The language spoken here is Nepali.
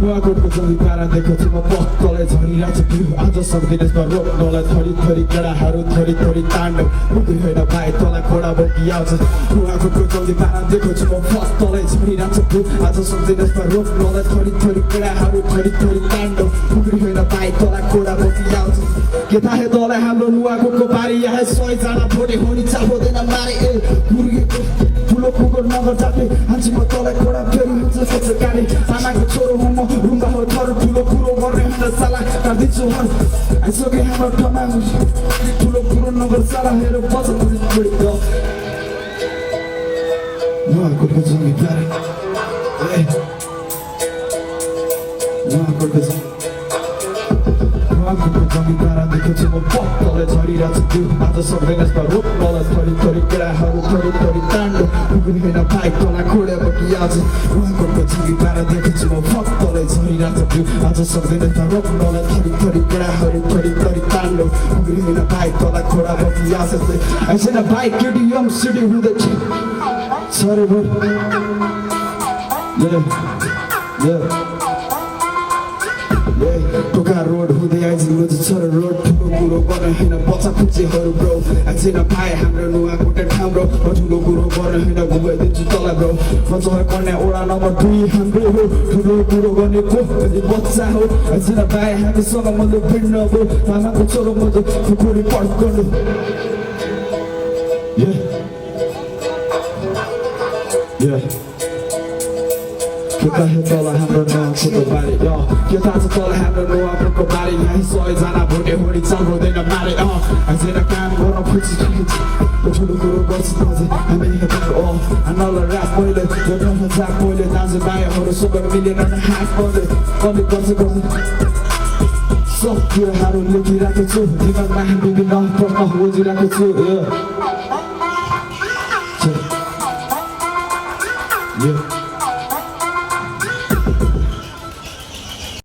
नुवाकोटको जमी पारा देख्छु म पक्कलाई झरिरहेछ बिउ आज सक्दिन यसमा रोक्नलाई थरी थरी केडाहरू थरी थरी ताण्डव पुग्दै होइन भाइ तँलाई खोडा बोकी आउँछ नुवाकोटको जमी पारा देख्छु म पक्कलाई झरिरहेछ बिउ आज सक्दिन यसमा रोक्नलाई थरी थरी केडाहरू थरी थरी ताण्डव पुग्दै होइन भाइ तँलाई खोडा बोकी आउँछ के थाहे तँलाई हाम्रो नुवाकोटको बारी यहाँ 100 जना भोटे होनी चाहँदैन मारे ए मुर्गेको ठुलो कुकुर नगर जाते हान्छी म तँलाई खोडा फेरि हुन्छ सोच गाडी सामाको छोरो हुँ म रुङ्गा हो थर ठुलो कुरो गर्ने हुँदा साला काट्दिन्छु हर आइसके हाम्रो ठाउँमा ठुलो कुरो नगर साला हेर बचत नुवाकोटको जमी प्यारे नुवाकोटको जमी प्यारा देख्छु म पक्कलाई झरिरहेछ बिउ आज सक्दैन यसमा रोक्नलाई थरी थरी केडाहरू थरी थरी ताण्डव पुग्ने होइन भाइ तँलाई खोडा बोकी आउँछ नुवाकोटको जमी प्यारा देख्छु म पक्कलाई झरिरहेछ बिउ आज सक्दैन यसमा रोक्नलाई थरी थरी केडाहरू थरी थरी ताण्डव पुग्ने होइन भाइ तँलाई खोडा बोकी आउँछ ऐसेन भाइ केटी यङ सिटी हुँदै सरे भो टोका रोड हुँदै आइजिनु छ रोड ठुलो कुरो गर्न होइन बच्चा खुच्चीहरू ब्रो आइजिन भाइ हाम्रो नुवाकोट ठाम्रो ठुलो कुरो गर्न होइन घुमाइदिन्छु तँलाई ब्रो मजहर कन्या ओडा नम्बर 2 हाम्रो हो ठुलो कुरो गर्ने को बच्चा हो आइजिन भाइ हामीसँग मजो भिड्न हो मामाको छोरो मजो खुकुरी पड्कनु के थाहा तँलाई हाम्रो नुवाकोटको बारे के थाहा छ तँलाई हाम्रो नुवाकोटको बारे यहाँ 100 जना भोटे होडी चाहँदैन मारे आइजेन काम गर्न खुसी ठुलो कुरो गर्छु दाजु हामी आनलाई रात मैले जोड्न जाक मैले दाजु भाइहरू सबै मिलेर हात पर्दै गर्छु सब कुराहरू लेखिरहेको छु दिमागमा विभिन्न प्रश्न बुझिरहेको छु